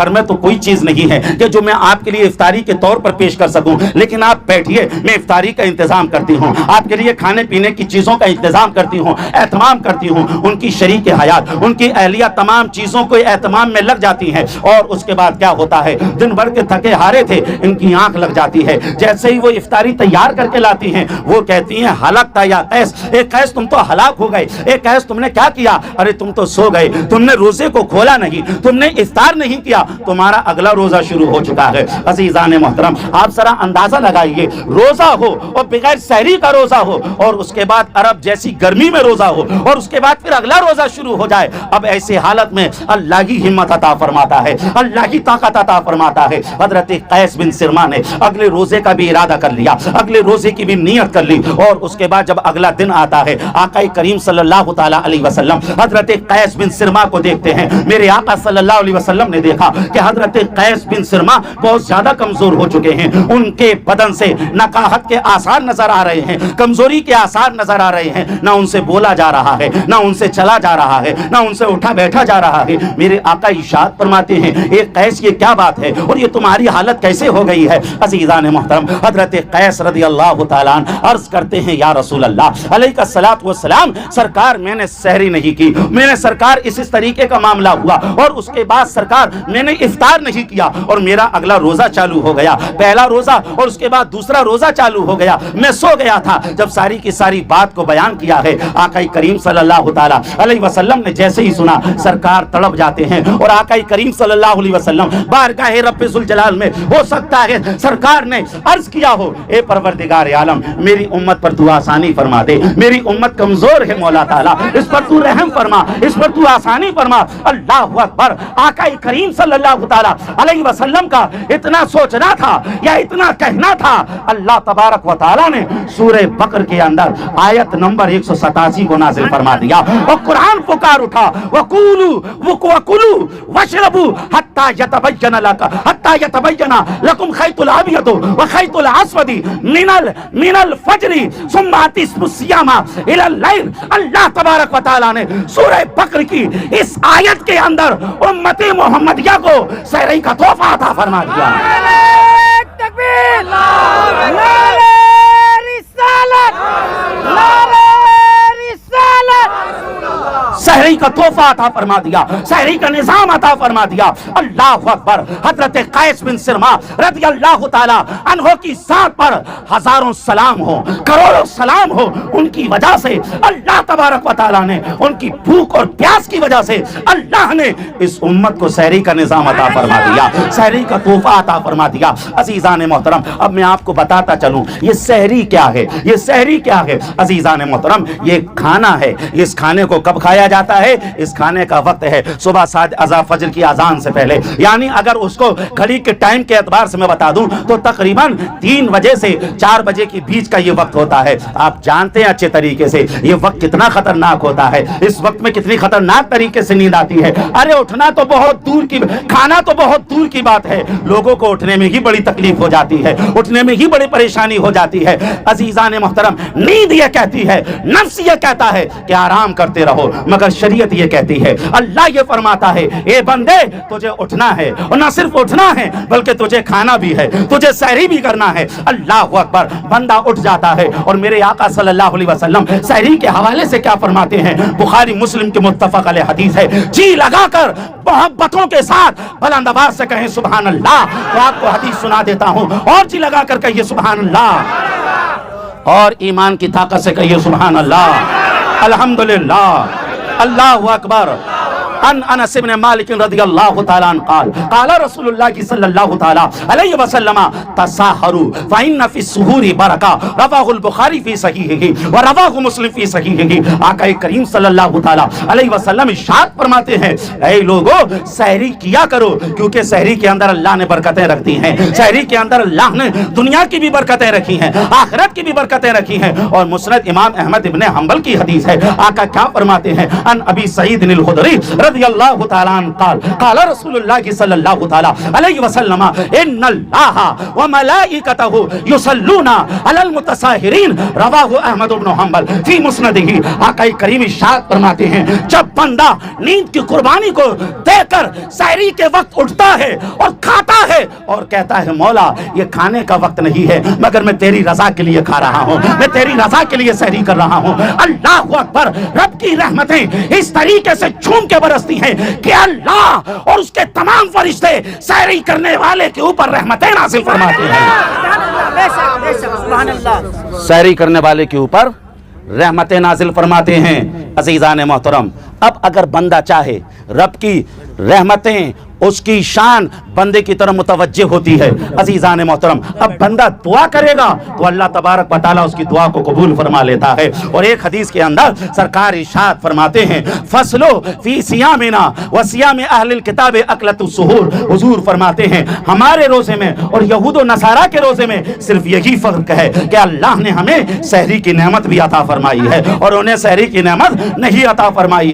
گھر میں تو کوئی چیز نہیں ہے کہ جو میں آپ کے لیے افطاری کے طور پر پیش کر سکوں، لیکن آپ بیٹھیے، میں افطاری کا انتظام کرتی ہوں، آپ کے لیے کھانے پینے کی چیزوں کا انتظام کرتی ہوں، اہتمام کرتی ہوں۔ ان کی شریک حیات، ان کی اہلیہ تمام چیزوں کو اہتمام میں لگ جاتی ہیں، اور اس کے بعد کیا ہوتا ہے، دن بھر کے تھکے ہارے تھے، ان کی آنکھ لگ جاتی ہے، جیسے ہی وہ افطاری تیار کر کے لاتی ہیں، وہ کہتی ہیں ہلاکتا یا قیس، اے قیس تم تو ہلاک ہو گئے، اے قیس تم نے کیا کیا، ارے تم تو سو گئے، تم نے روزے کو کھولا نہیں، تم نے افطار نہیں کیا، تمہارا اگلا روزہ شروع ہو چکا ہے۔ عزیزان محترم، آپ ذرا اندازہ لگائیے، روزہ ہو اور بغیر سحری کا روزہ ہو، اور اس کے بعد عرب جیسی گرمی میں روزہ ہو، اور اس کے بعد پھر اگلا روزہ شروع ہو جائے، اب ایسی حالت میں اللہ کی ہمت عطا فرماتا ہے، اللہ کی طاقت عطا فرماتا ہے۔ حضرت قیس بن سرما نے اگلے روزے کا بھی ارادہ کر لیا، اگلے روزے کی بھی نیت کر لی، اور اس کے بعد جب اگلا دن آتا ہے، آقا کریم صلی اللہ تعالی علیہ وسلم حضرت قیس بن سرما کو دیکھتے ہیں۔ میرے آقا صلی اللہ علیہ وسلم نے دیکھا کہ حضرت قیس بن سرما بہت زیادہ کمزور ہو چکے ہیں، ان کے بدن سے نکاہت کے آثار نظر آ رہے ہیں، کمزوری کے آثار نظر آ رہے ہیں، نہ ان سے بولا جا رہا ہے، نہ ان سے چلا جا رہا ہے، نہ ان سے اٹھا بیٹھا جا رہا ہے۔ میرے آقا ارشاد فرماتے ہیں، اے قیس یہ کیا بات ہے اور یہ تمہاری حالت کیسے ہو گئی ہے؟ عزیزان محترم، حضرت قیس رضی اللہ تعالیٰ عنہ عرض کرتے ہیں، یا رسول اللہ علیہ الصلوۃ والسلام، سرکار میں نے سحری نہیں کی، میں نے سرکار اس طریقے کا معاملہ ہوا، اور اس کے بعد سرکار میں نے افطار نہیں کیا، اور میرا اگلا روزہ چالو ہو گیا، پہلا روزہ اور اس کے بعد دوسرا روزہ چالو ہو گیا، میں سو گیا تھا۔ جب ساری کی ساری بات کو بیان کیا ہے، آقا کریم صلی اللہ تعالی علیہ وسلم نے جیسے ہی سنا، سرکار تڑپ جاتے ہیں، اور آقا کریم صلی اللہ علیہ وسلم بارگاہ رب ذوالجلال میں، ہو سکتا ہے سرکار نے عرض کیا ہو، اے پروردگار عالم، میری امت پر تو آسانی فرما دے، میری امت کمزور ہے مولا تعالیٰ، اس پر تو رحم فرما، اس پر تو آسانی فرما۔ اللہ اکبر، آقا کریم صلی اللہ تعالی علیہ وسلم کا اتنا سوچنا تھا یا اتنا کہنا تھا، اللہ تبارک و تعالیٰ نے سورہ بقر کے اندر آیت نمبر 187 کو نازل فرما دیا، اور قرآن پکار اٹھا، وَكُلُوا وَاشْرَبُوا حَتَّى يَتَبَيَّنَ لَكُمْ خَيْطُ الْأَبْيَضُ وَخَيْطُ الْأَسْوَدِ مِنَ الْفَجْرِ ثُمَّ أَتِمُّوا الصِّيَامَ إِلَى اللَّيْلِ۔ اللہ تبارک و تعالیٰ نے سورہ بقر کی اس آیت کے اندر امت محمدیہ کو سحری کا تحفہ عطا فرما دیا۔ تکبیر، نعرہ رسالت، نعرہ رسالت، سحری کا تحفہ عطا فرما دیا، سحری کا نظام عطا فرما دیا۔ اللہ اکبر، حضرت قیس بن سرما رضی اللہ تعالی عنہ کی ذات پر ہزاروں سلام ہو، کروڑوں سلام ہو، ان کی وجہ سے اللہ تبارک و تعالیٰ نے، ان کی بھوک اور پیاس کی وجہ سے اللہ نے اس امت کو سحری کا نظام عطا فرما دیا، سحری کا تحفہ عطا فرما دیا۔ عزیزان محترم، اب میں آپ کو بتاتا چلوں یہ سحری کیا ہے، یہ سحری کیا ہے۔ عزیزان محترم، یہ کھانا ہے، اس کھانے کو کب کھایا جاتا ہے؟ اس کھانے کا وقت ہے صبح فجر کی اذان سے پہلے، یعنی اگر اس کو گھڑی کے ٹائم کے اعتبار سے میں بتا دوں تو تقریباً 3 بجے سے 4 بجے کے بیچ کا یہ وقت ہوتا ہے۔ آپ جانتے ہیں اچھے طریقے سے یہ وقت کتنا خطرناک ہوتا ہے، اس وقت میں کتنی خطرناک طریقے سے نیند آتی ہے۔ ارے اٹھنا تو بہت دور کی، کھانا تو بہت دور کی بات ہے، لوگوں کو اٹھنے میں ہی بڑی تکلیف ہو جاتی ہے، اٹھنے میں ہی بڑی پریشانی ہو جاتی ہے۔ عزیزان محترم، نیند یہ کہتی ہے، نفس یہ کہتا ہے کہ آرام کرتے رہو، مگر شریعت یہ کہتی ہے، اللہ یہ فرماتا ہے، اے بندے تجھے اٹھنا ہے، اور نہ صرف اٹھنا ہے بلکہ تجھے کھانا بھی ہے، تجھے سحری بھی کرنا ہے۔ اللہ اکبر، بندہ اٹھ جاتا ہے، اور میرے آقا صلی اللہ علیہ وسلم سحری کے حوالے سے کیا فرماتے ہیں؟ بخاری مسلم کے متفق علیہ حدیث ہے، جی لگا کر محبتوں کے ساتھ بلند آواز سے کہیں سبحان اللہ۔ تو آپ کو حدیث سنا دیتا ہوں، اور جی لگا کر کہیے سبحان اللہ، اور ایمان کی طاقت سے کہیے سبحان اللہ، الحمدللہ، اللہ اکبر۔ عن انس بن مالک رضی اللہ تعالی عنہ قال قال رسول اللہ صلی اللہ تعالی علیہ وسلم تساحروا فإن في السحور برکہ، رواه البخاری فی صحیحہ ورواه مسلم فی صحیحہ۔ آقا کریم صلی اللہ تعالی علیہ وسلم ارشاد فرماتے ہیں، اے لوگو سحری کیا کرو، کیونکہ سحری کے اندر اللہ نے برکتیں رکھتی ہیں، سحری کے اندر اللہ نے دنیا کی بھی برکتیں رکھی ہیں، آخرت کی بھی برکتیں رکھی ہیں۔ اور مسند امام احمد ابن حنبل کی حدیث ہے، آقا کیا فرماتے ہیں؟ ان ابی سعید الخدری رضی اللہ تعالیٰ عنہ قال قال رسول اللہ صلی اللہ تعالیٰ علیہ وسلم ان اللہ وملائکتہ یصلون علی المتساہرین رواہ احمد بن حنبل فی مسندہ. آقا کریم ارشاد فرماتے ہیں جب بندہ نیند کی قربانی کو دے کر سحری کے وقت اٹھتا ہے اور کھاتا ہے اور کہتا ہے مولا یہ کھانے کا وقت نہیں ہے مگر میں تیری رضا کے لیے کھا رہا ہوں, میں تیری رضا کے لیے سحری کر رہا ہوں. اللہ اکبر, رب کی رحمتیں اس طریقے سے جھوم کے برستی ہیں کہ اللہ اور اس کے تمام فرشتے سحری کرنے والے کے اوپر رحمتیں نازل فرماتے ہیں. سحری کرنے والے کے اوپر رحمتیں نازل فرماتے ہیں. عزیزان محترم, اب اگر بندہ چاہے رب کی رحمتیں اس کی شان بندے کی طرف متوجہ ہوتی ہے. عزیزان محترم, اب بندہ دعا کرے گا تو اللہ تبارک و تعالیٰ اس کی دعا کو قبول فرما لیتا ہے. اور ایک حدیث کے اندر سرکار ارشاد فرماتے ہیں فصلو فی صیامنا و صیام اہل الکتاب اکلۃ السحور. حضور فرماتے ہیں ہمارے روزے میں اور یہود و نصارہ کے روزے میں صرف یہی فرق ہے کہ اللہ نے ہمیں سحری کی نعمت بھی عطا فرمائی ہے اور انہیں سحری کی نعمت نہیں عطا فرمائی.